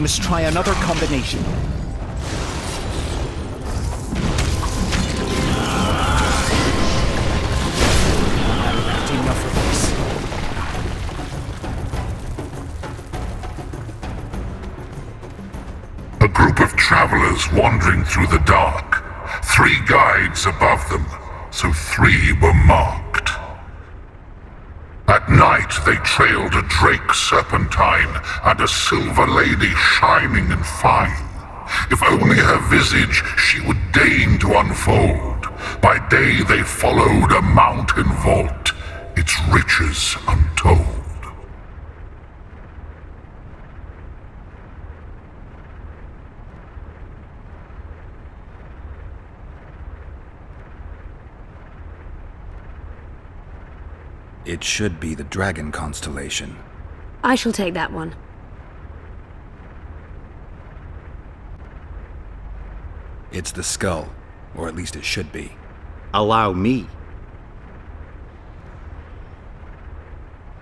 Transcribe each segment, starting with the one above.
must try another combination. Enough of this. A group of travelers wandering through the dark. 3 guides above them, so 3 were marked. At night they trailed a drake serpentine and a silver lady shining and fine. If only her visage she would deign to unfold. By day they followed a mountain vault, its riches untold. It should be the Dragon constellation. I shall take that one. It's the skull, or at least it should be. Allow me.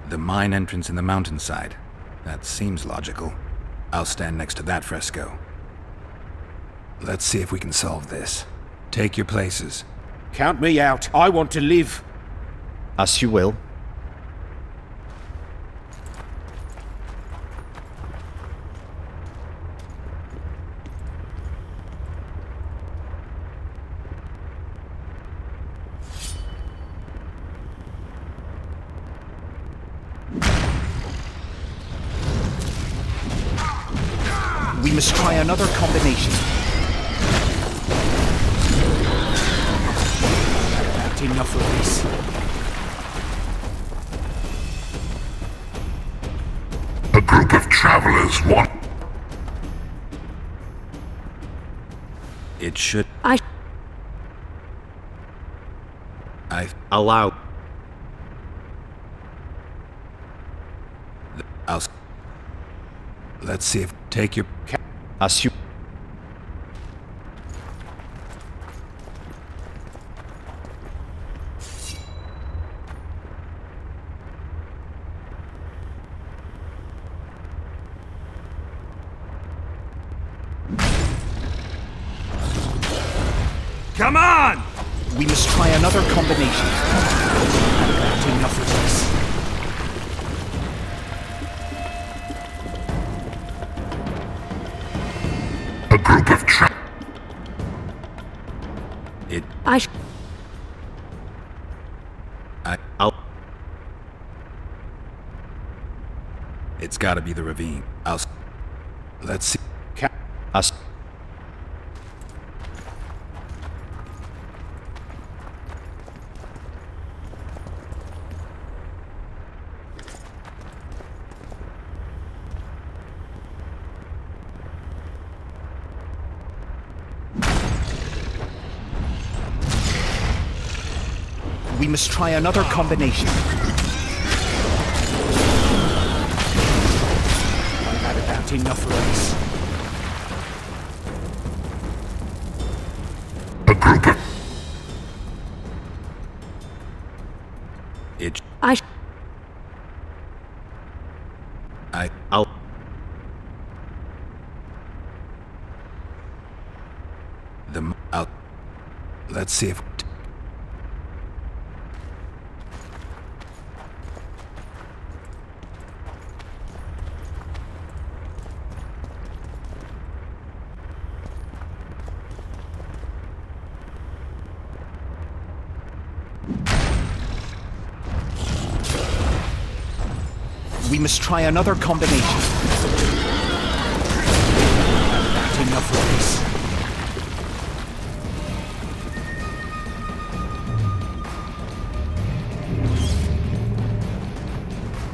The mine entrance in the mountainside. That seems logical. I'll stand next to that fresco. Let's see if we can solve this. Take your places. Count me out. I want to live. As you will. We must try another combination. Not enough of this. A group of travelers want... It should... Allow. Let's see if... Take your... As you... Come on! We must try another combination. Not enough of this. A group of It's gotta be the ravine. Let's see. Us. We must try another combination. I've had about enough of this. A group of... I'll... Let's see if... We must try another combination. Not enough of this.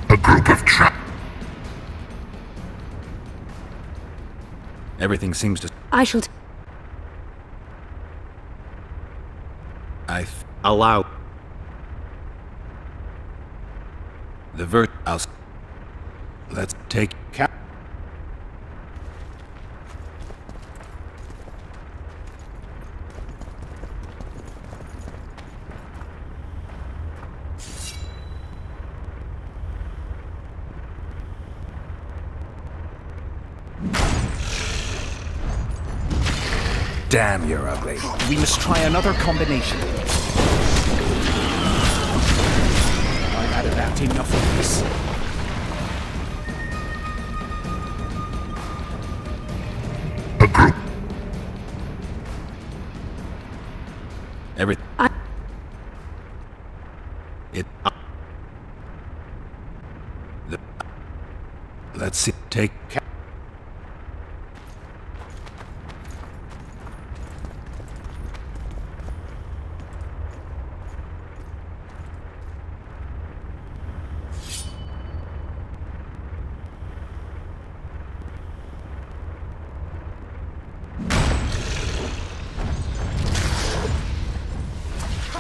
A group of Everything seems to... Allow. The Let's take... Damn, you're ugly. We must try another combination. I've had about enough of this. A group. Everything. Let's see. Take.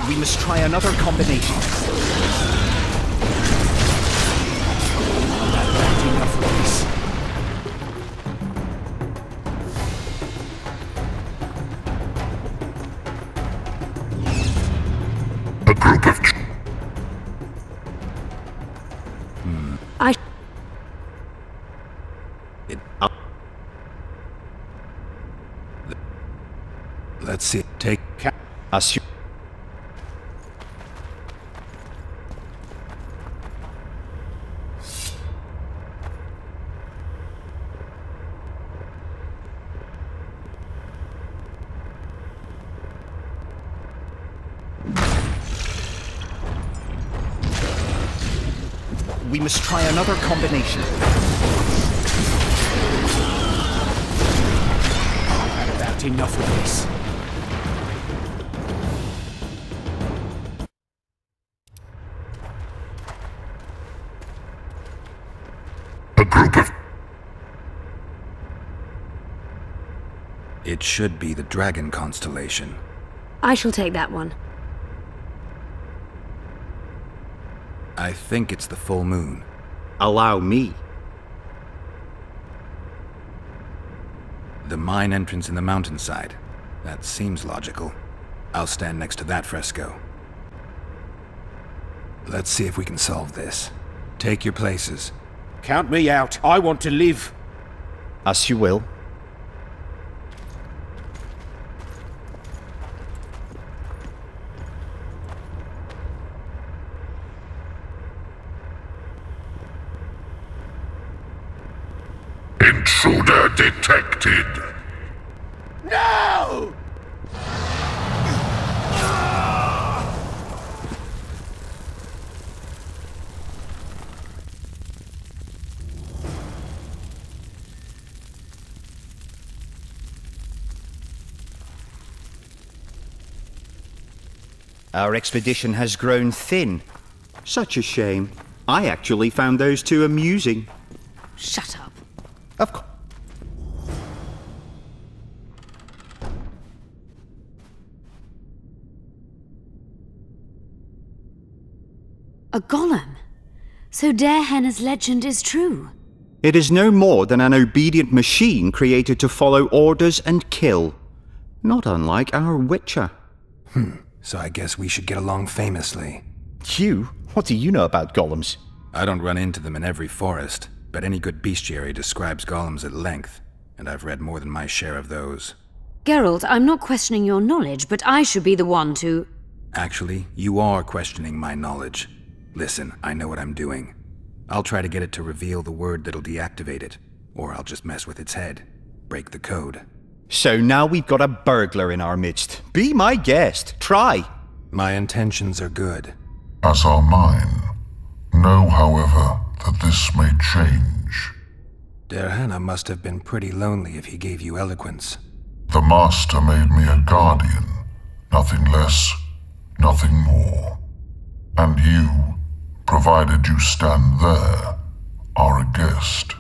We must try another combination. I've had enough of this. A group of... Let's see. Take. We must try another combination. I've had about enough of this. A group of... It should be the Dragon constellation. I shall take that one. I think it's the full moon. Allow me. The mine entrance in the mountainside. That seems logical. I'll stand next to that fresco. Let's see if we can solve this. Take your places. Count me out. I want to live. As you will. Intruder detected. No! Our expedition has grown thin. Such a shame. I actually found those two amusing. Shut up. Of course. A golem. So Darehenna's legend is true. It is no more than an obedient machine created to follow orders and kill. Not unlike our Witcher. So I guess we should get along famously. You? What do you know about golems? I don't run into them in every forest, but any good bestiary describes golems at length, and I've read more than my share of those. Geralt, I'm not questioning your knowledge, but I should be the one to... Actually, you are questioning my knowledge. Listen, I know what I'm doing. I'll try to get it to reveal the word that'll deactivate it, or I'll just mess with its head. Break the code. So now we've got a burglar in our midst. Be my guest. Try. My intentions are good. As are mine. Know, however, that this may change. Darehenna must have been pretty lonely if he gave you eloquence. The Master made me a guardian. Nothing less, nothing more. And you, provided you stand there, are a guest.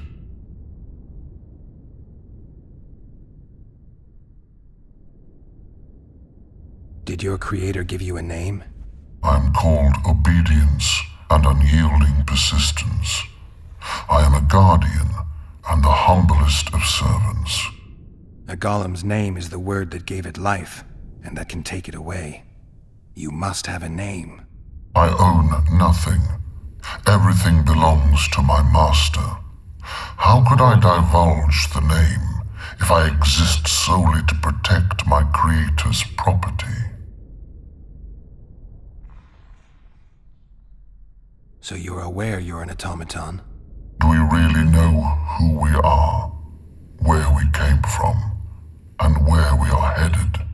Did your creator give you a name? I'm called obedience and unyielding persistence. I am a guardian and the humblest of servants. A golem's name is the word that gave it life, and that can take it away. You must have a name. I own nothing. Everything belongs to my master. How could I divulge the name if I exist solely to protect my creator's property? So you're aware you're an automaton? Do we really know who we are, where we came from, and where we are headed?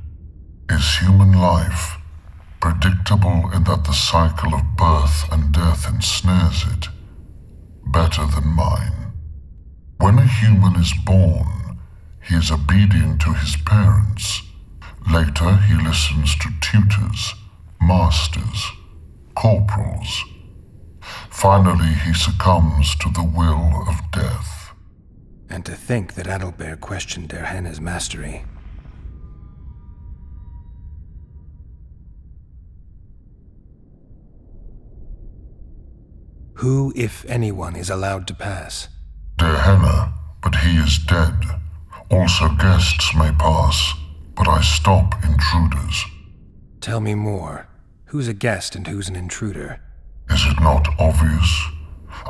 Is human life predictable in that the cycle of birth and death ensnares it, better than mine? When a human is born, he is obedient to his parents. Later, he listens to tutors, masters, corporals. Finally, he succumbs to the will of death. And to think that Adalbert questioned Der Henne's mastery. Who, if anyone, is allowed to pass? Der Henne, but he is dead. Also guests may pass, but I stop intruders. Tell me more. Who's a guest and who's an intruder? Is it not obvious?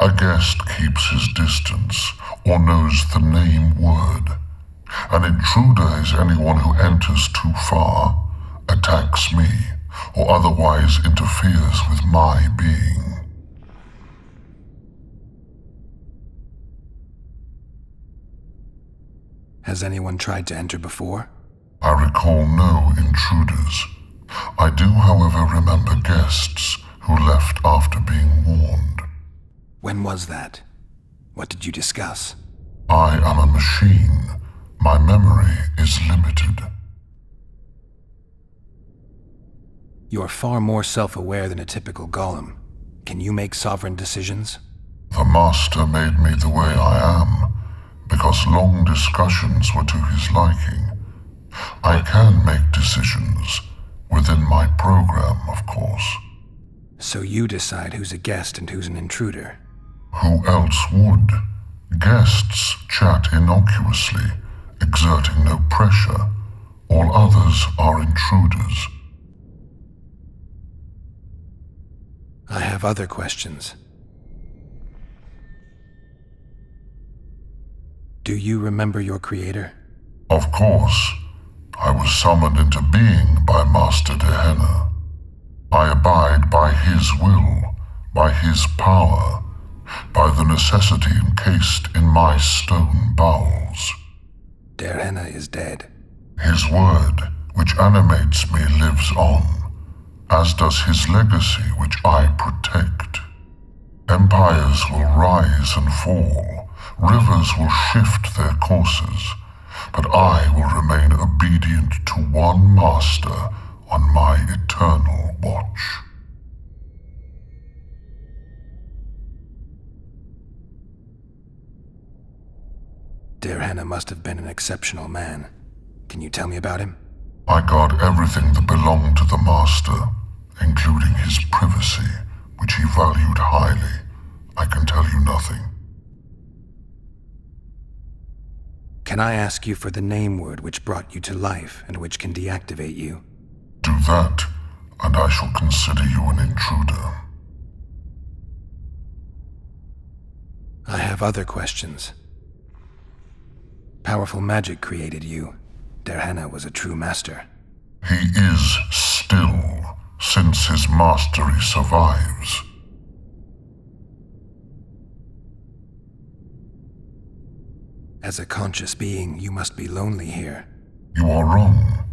A guest keeps his distance, or knows the name word. An intruder is anyone who enters too far, attacks me, or otherwise interferes with my being. Has anyone tried to enter before? I recall no intruders. I do, however, remember guests who left after being warned. When was that? What did you discuss? I am a machine. My memory is limited. You're far more self-aware than a typical golem. Can you make sovereign decisions? The master made me the way I am, because long discussions were to his liking. I can make decisions, within my program, of course. So you decide who's a guest and who's an intruder? Who else would? Guests chat innocuously, exerting no pressure. All others are intruders. I have other questions. Do you remember your creator? Of course. I was summoned into being by Master Der Henne. I abide by his will, by his power, by the necessity encased in my stone bowels. Der Henne is dead. His word, which animates me, lives on, as does his legacy, which I protect. Empires will rise and fall, rivers will shift their courses, but I will remain obedient to one master on my eternal watch. Der Henne must have been an exceptional man. Can you tell me about him? I guard everything that belonged to the master, including his privacy, which he valued highly. I can tell you nothing. Can I ask you for the name word which brought you to life and which can deactivate you? Do that, and I shall consider you an intruder. I have other questions. Powerful magic created you. Der Henne was a true master. He is still, since his mastery survives. As a conscious being, you must be lonely here. You are wrong.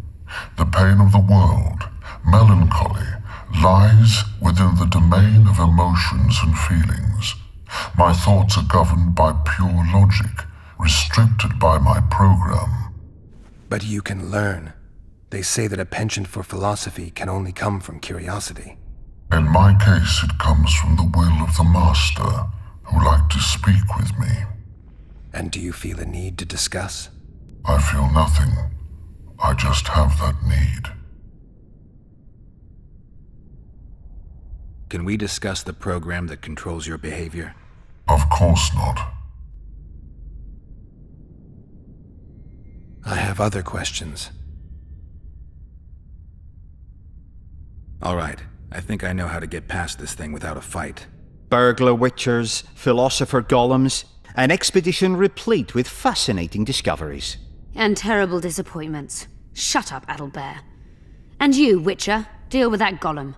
The pain of the world, melancholy, lies within the domain of emotions and feelings. My thoughts are governed by pure logic, restricted by my program. But you can learn. They say that a penchant for philosophy can only come from curiosity. In my case, it comes from the will of the master, who liked to speak with me. And do you feel a need to discuss? I feel nothing. I just have that need. Can we discuss the program that controls your behavior? Of course not. I have other questions. All right, I think I know how to get past this thing without a fight. Burglar witchers, philosopher golems, an expedition replete with fascinating discoveries. And terrible disappointments. Shut up, Adalbert. And you, Witcher, deal with that golem.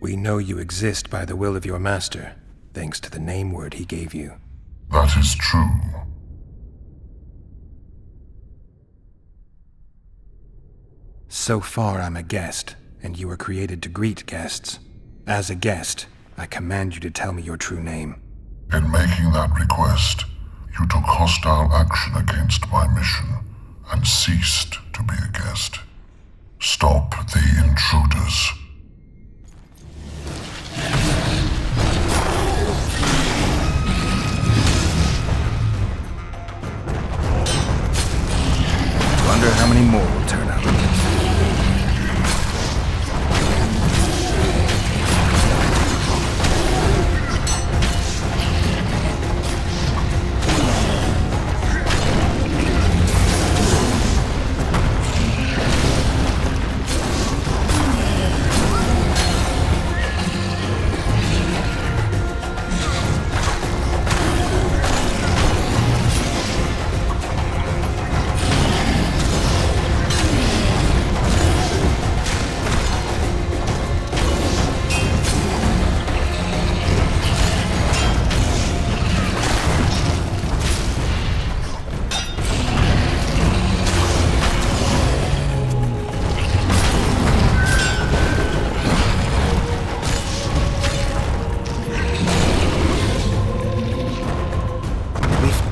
We know you exist by the will of your master, thanks to the name word he gave you. That is true. So far, I'm a guest, and you were created to greet guests. As a guest, I command you to tell me your true name. In making that request, you took hostile action against my mission and ceased to be a guest. Stop the intruders. Wonder how many more will turn up.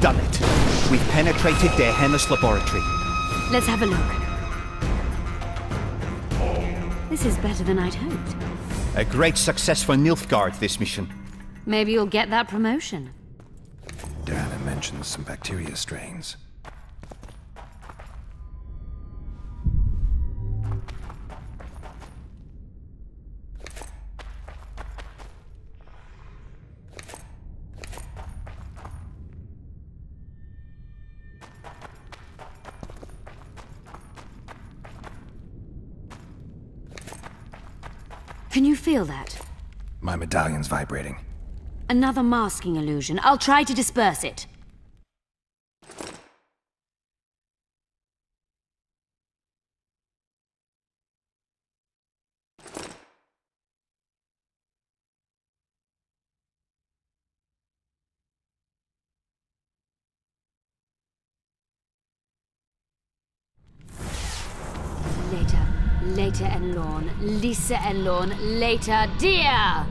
Done it. We've penetrated their Hennis laboratory. Let's have a look. This is better than I'd hoped. A great success for Nilfgaard, this mission. Maybe you'll get that promotion. Diana mentions some bacteria strains. Can you feel that? My medallion's vibrating. Another masking illusion. I'll try to disperse it. Later and Lorn, Lisa and Lorn, later, dear!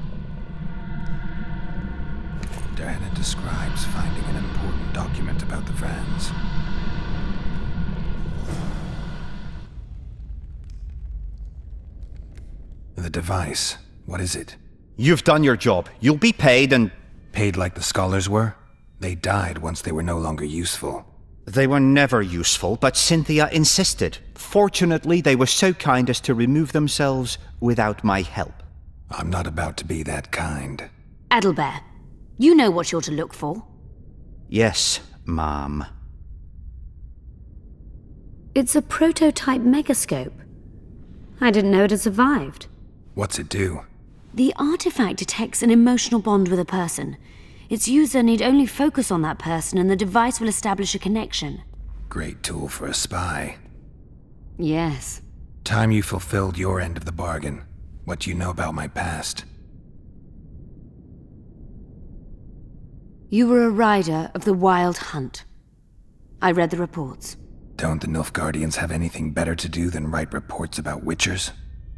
Diana describes finding an important document about the Vrans. The device, what is it? You've done your job. You'll be paid and... Paid like the scholars were? They died once they were no longer useful. They were never useful, but Cynthia insisted. Fortunately, they were so kind as to remove themselves without my help. I'm not about to be that kind. Adalbert, you know what you're to look for. Yes, Ma'am. It's a prototype megascope. I didn't know it had survived. What's it do? The artifact detects an emotional bond with a person. Its user need only focus on that person and the device will establish a connection. Great tool for a spy. Yes. Time you fulfilled your end of the bargain. What do you know about my past? You were a rider of the Wild Hunt. I read the reports. Don't the Nilfgaardians have anything better to do than write reports about witchers?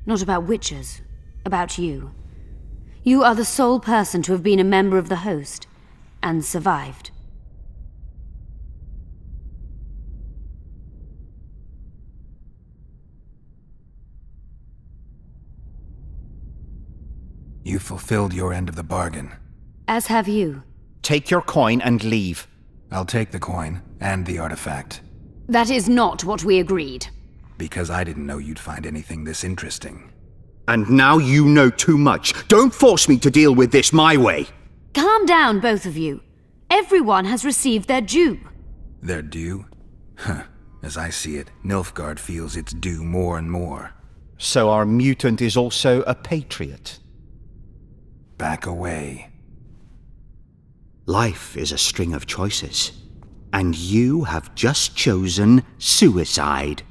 Not about witchers. About you. You are the sole person to have been a member of the host, and survived. You fulfilled your end of the bargain. As have you. Take your coin and leave. I'll take the coin, and the artifact. That is not what we agreed. Because I didn't know you'd find anything this interesting. And now you know too much. Don't force me to deal with this my way. Calm down, both of you. Everyone has received their due. Their due? Huh. As I see it, Nilfgaard feels its due more and more. So our mutant is also a patriot. Back away. Life is a string of choices, and you have just chosen suicide.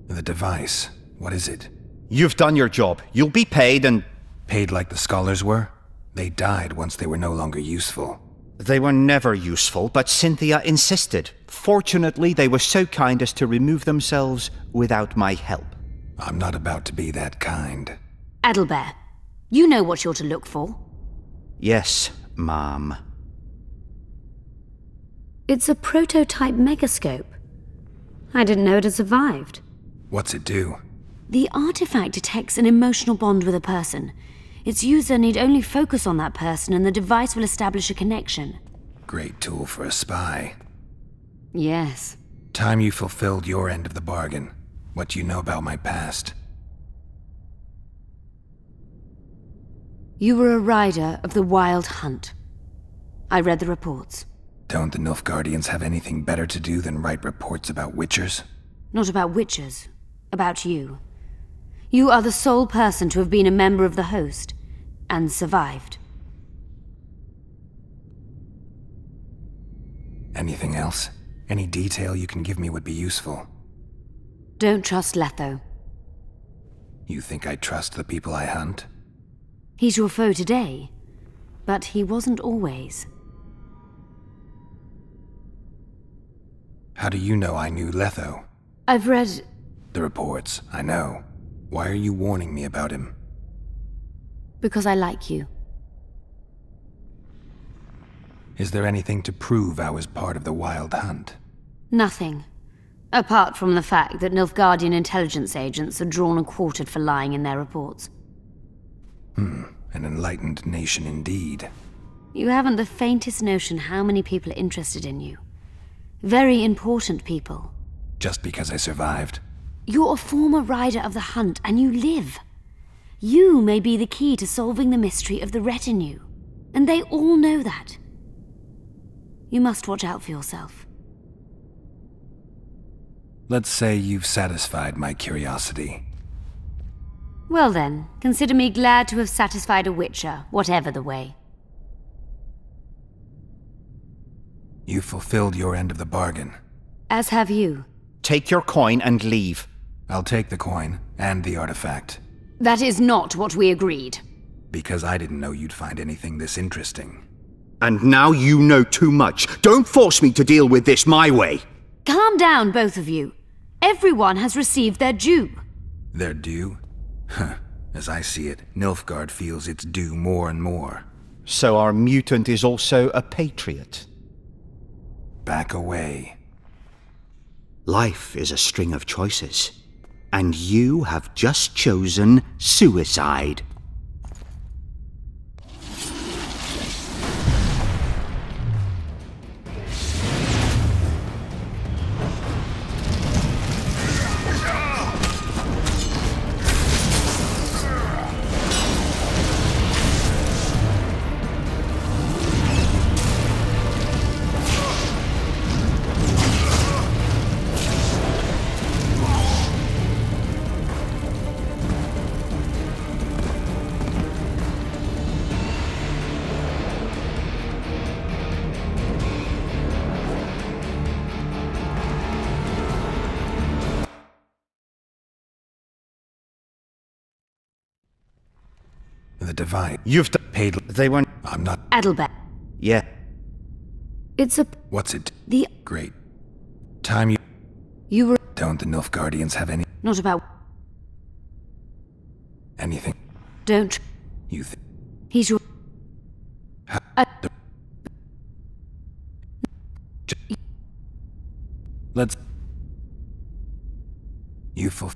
The device. What is it? You've done your job. You'll be paid and... Paid like the scholars were? They died once they were no longer useful. They were never useful, but Cynthia insisted. Fortunately, they were so kind as to remove themselves without my help. I'm not about to be that kind. Adelbert, you know what you're to look for. Yes, ma'am. It's a prototype megascope. I didn't know it had survived. What's it do? The artifact detects an emotional bond with a person. Its user need only focus on that person and the device will establish a connection. Great tool for a spy. Yes. Time you fulfilled your end of the bargain. What do you know about my past? You were a rider of the Wild Hunt. I read the reports. Don't the Nilfgaardians have anything better to do than write reports about witchers? Not about witchers. About you. You are the sole person to have been a member of the host, and survived. Anything else? Any detail you can give me would be useful. Don't trust Letho. You think I trust the people I hunt? He's your foe today, but he wasn't always. How do you know I knew Letho? I've read... The reports, I know. Why are you warning me about him? Because I like you. Is there anything to prove I was part of the Wild Hunt? Nothing. Apart from the fact that Nilfgaardian intelligence agents are drawn and quartered for lying in their reports. An enlightened nation indeed. You haven't the faintest notion how many people are interested in you. Very important people. Just because I survived? You're a former rider of the hunt, and you live. You may be the key to solving the mystery of the retinue, and they all know that. You must watch out for yourself. Let's say you've satisfied my curiosity. Well then, consider me glad to have satisfied a witcher, whatever the way. You fulfilled your end of the bargain. As have you. Take your coin and leave. I'll take the coin, and the artifact. That is not what we agreed. Because I didn't know you'd find anything this interesting. And now you know too much. Don't force me to deal with this my way. Calm down, both of you. Everyone has received their due. Their due? Huh. As I see it, Nilfgaard feels its due more and more. So our mutant is also a patriot. Back away. Life is a string of choices, and you have just chosen suicide. divide. You've paid. They weren't. I'm not. Adelbert. Yeah. It's a... What's it? The... Great. Time you. You were... Don't the Nilfgaardians have Not about... anything? Don't... You think? He's your... Let's. Youthful.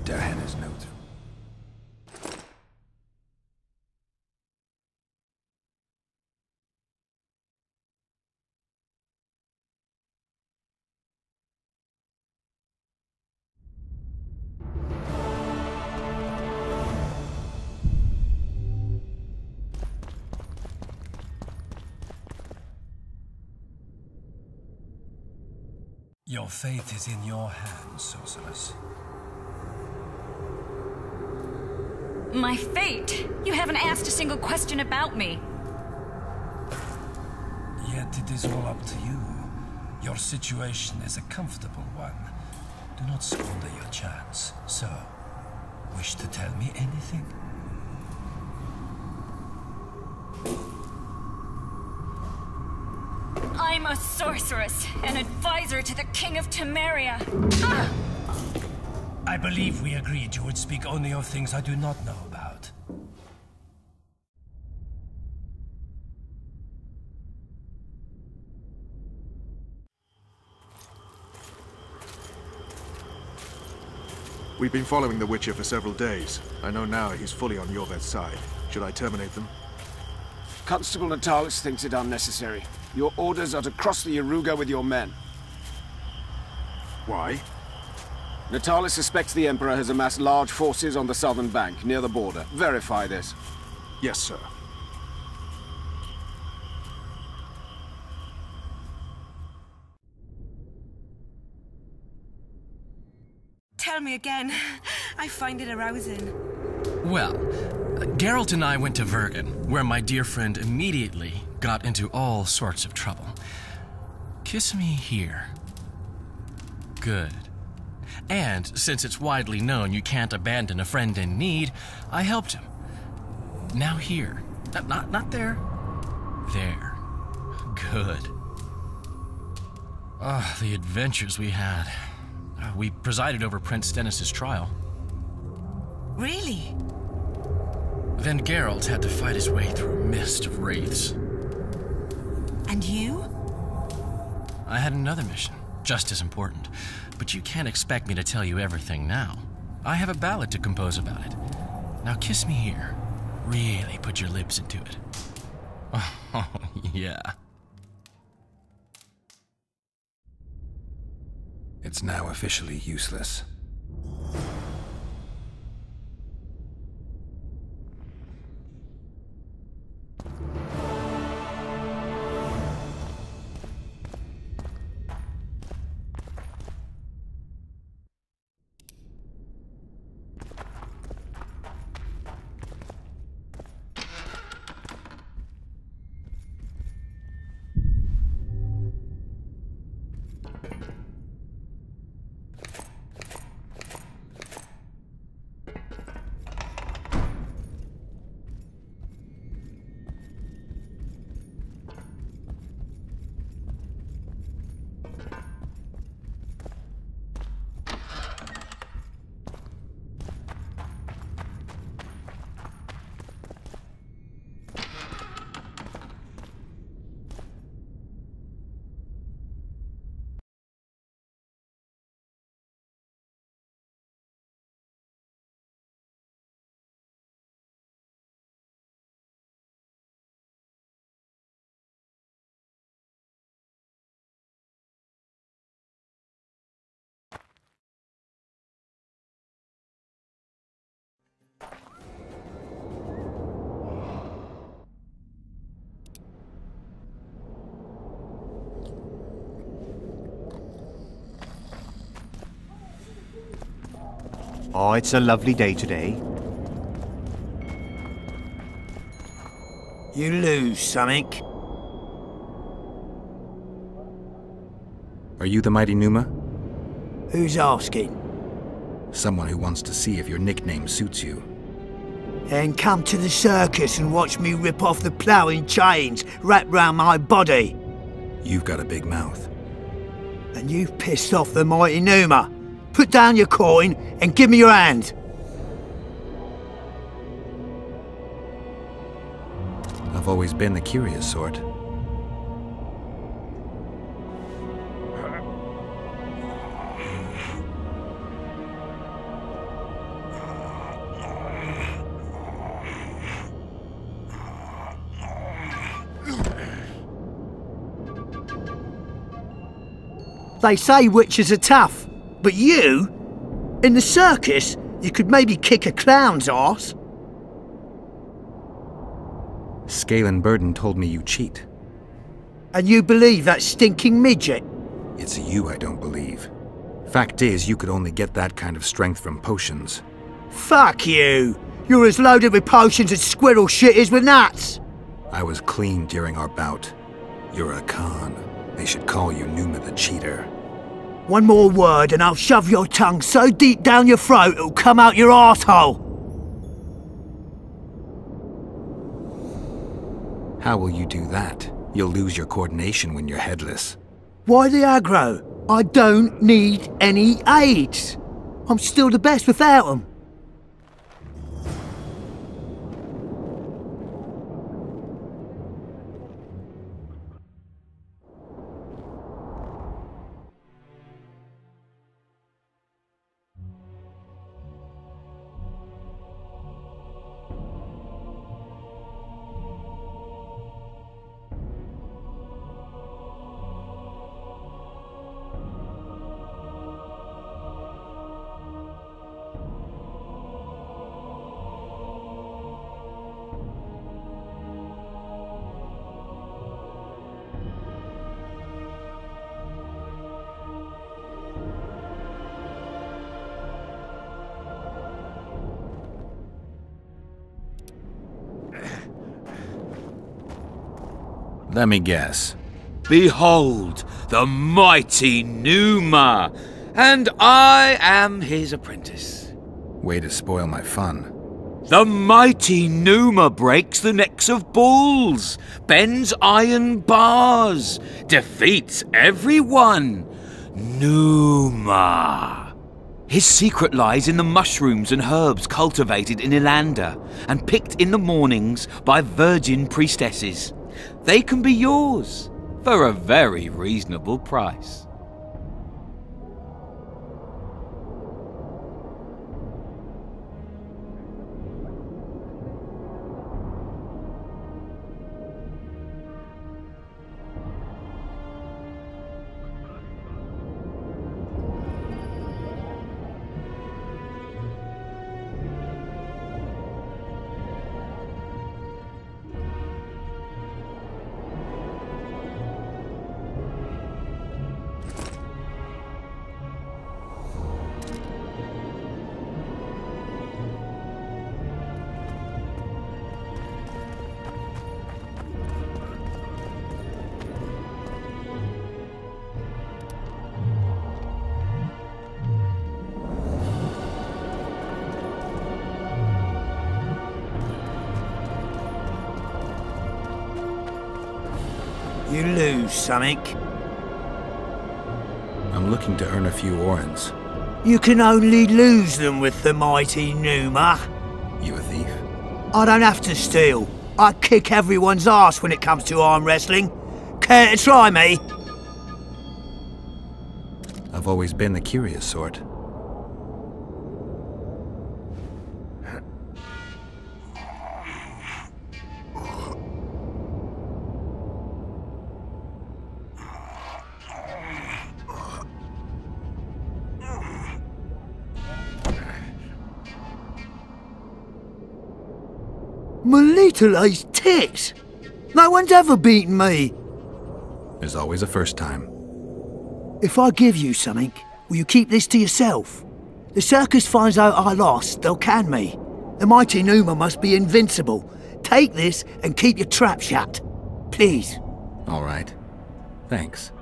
Diana's notes. Your fate is in your hands, sorceress. My fate? You haven't asked a single question about me. Yet it is all up to you. Your situation is a comfortable one. Do not squander your chance. So, wish to tell me anything? I'm a sorceress, an advisor to the King of Temeria. Ah! I believe we agreed you would speak only of things I do not know about. We've been following the Witcher for several days. I know now he's fully on Jorved's side. Should I terminate them? Constable Natalis thinks it unnecessary. Your orders are to cross the Yaruga with your men. Why? Natalis suspects the Emperor has amassed large forces on the southern bank, near the border. Verify this. Yes, sir. Tell me again. I find it arousing. Well, Geralt and I went to Vergen, where my dear friend immediately got into all sorts of trouble. Kiss me here. Good. And since it's widely known you can't abandon a friend in need, I helped him. Now here. Not there. There. Good. Ah, the adventures we had. We presided over Prince Stennis' trial. Really? Then Geralt had to fight his way through a mist of wraiths. And you? I had another mission, just as important. But you can't expect me to tell you everything now. I have a ballad to compose about it. Now kiss me here. Really put your lips into it. Oh, yeah. It's now officially useless. Oh, it's a lovely day today. You lose something. Are you the mighty Numa? Who's asking? Someone who wants to see if your nickname suits you. Then come to the circus and watch me rip off the ploughing chains wrapped round my body. You've got a big mouth. And you've pissed off the mighty Numa. Put down your coin and give me your hand. I've always been the curious sort. They say witches are tough, but you? In the circus, you could maybe kick a clown's arse. Scalen Burden told me you cheat. And you believe that stinking midget? It's you I don't believe. Fact is, you could only get that kind of strength from potions. Fuck you! You're as loaded with potions as squirrel shit is with gnats. I was clean during our bout. You're a con. They should call you Numa the Cheater. One more word and I'll shove your tongue so deep down your throat it'll come out your arsehole. How will you do that? You'll lose your coordination when you're headless. Why the aggro? I don't need any aids. I'm still the best without them. Let me guess. Behold, the mighty Numa, and I am his apprentice. Way to spoil my fun. The mighty Numa breaks the necks of bulls, bends iron bars, defeats everyone. Numa. His secret lies in the mushrooms and herbs cultivated in Ilanda and picked in the mornings by virgin priestesses. They can be yours for a very reasonable price. You lose something. I'm looking to earn a few orens. You can only lose them with the mighty Numa. You a thief? I don't have to steal. I kick everyone's ass when it comes to arm wrestling. Care to try me? I've always been the curious sort. My little ace tits! No one's ever beaten me! There's always a first time. If I give you something, will you keep this to yourself? The circus finds out I lost, they'll can me. The mighty Numa must be invincible. Take this and keep your trap shut. Please. All right. Thanks.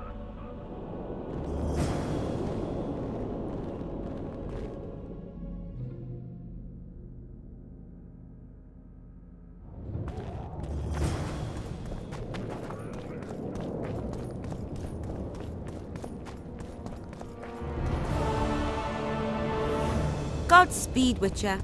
Godspeed, Witcher.